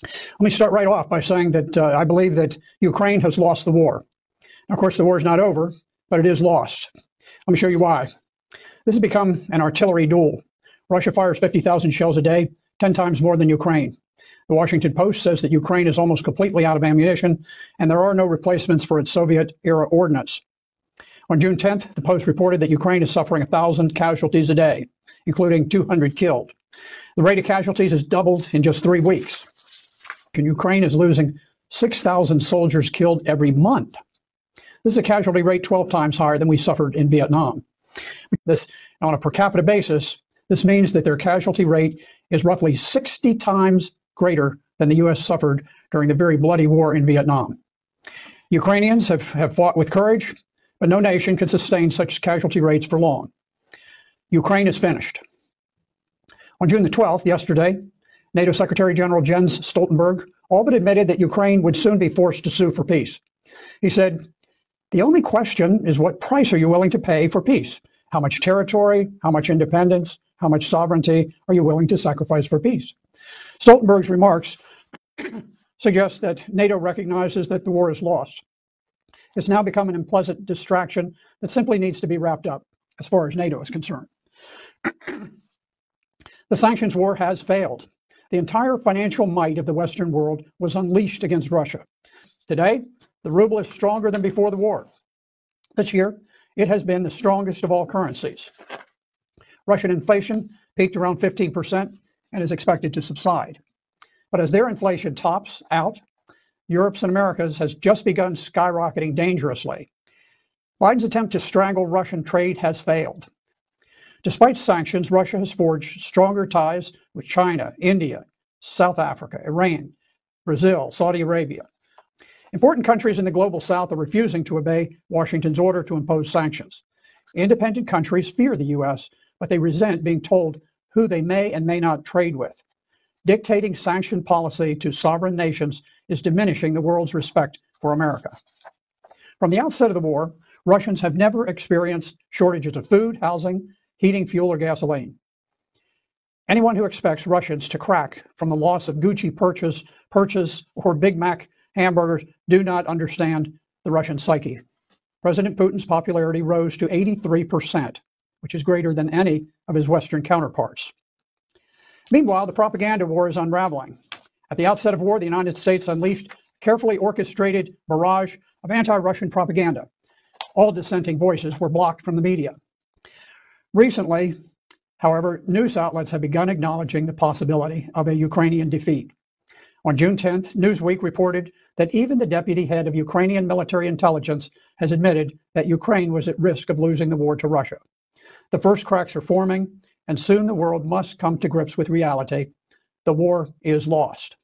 Let me start right off by saying that I believe that Ukraine has lost the war. Now, of course, the war is not over, but it is lost. Let me show you why. This has become an artillery duel. Russia fires 50,000 shells a day, 10 times more than Ukraine. The Washington Post says that Ukraine is almost completely out of ammunition, and there are no replacements for its Soviet-era ordnance. On June 10th, the Post reported that Ukraine is suffering 1,000 casualties a day, including 200 killed. The rate of casualties has doubled in just 3 weeks. And Ukraine is losing 6,000 soldiers killed every month. This is a casualty rate 12 times higher than we suffered in Vietnam. This, on a per capita basis, this means that their casualty rate is roughly 60 times greater than the U.S. suffered during the very bloody war in Vietnam. Ukrainians have fought with courage, but no nation can sustain such casualty rates for long. Ukraine is finished. On June the 12th, yesterday, NATO Secretary General Jens Stoltenberg all but admitted that Ukraine would soon be forced to sue for peace. He said, "The only question is, what price are you willing to pay for peace? How much territory, how much independence, how much sovereignty are you willing to sacrifice for peace?" Stoltenberg's remarks suggest that NATO recognizes that the war is lost. It's now become an unpleasant distraction that simply needs to be wrapped up, as far as NATO is concerned. The sanctions war has failed. The entire financial might of the Western world was unleashed against Russia. Today, the ruble is stronger than before the war. This year, it has been the strongest of all currencies. Russian inflation peaked around 15% and is expected to subside. But as their inflation tops out, Europe's and America's has just begun skyrocketing dangerously. Biden's attempt to strangle Russian trade has failed. Despite sanctions, Russia has forged stronger ties with China, India, South Africa, Iran, Brazil, Saudi Arabia. Important countries in the global south are refusing to obey Washington's order to impose sanctions. Independent countries fear the U.S., but they resent being told who they may and may not trade with. Dictating sanction policy to sovereign nations is diminishing the world's respect for America. From the outset of the war, Russians have never experienced shortages of food, housing, heating, fuel, or gasoline. Anyone who expects Russians to crack from the loss of Gucci purchase or Big Mac hamburgers do not understand the Russian psyche. President Putin's popularity rose to 83%, which is greater than any of his Western counterparts. Meanwhile, the propaganda war is unraveling. At the outset of war, the United States unleashed a carefully orchestrated barrage of anti-Russian propaganda. All dissenting voices were blocked from the media. Recently, however, news outlets have begun acknowledging the possibility of a Ukrainian defeat. On June 10th, Newsweek reported that even the deputy head of Ukrainian military intelligence has admitted that Ukraine was at risk of losing the war to Russia. The first cracks are forming, and soon the world must come to grips with reality. The war is lost.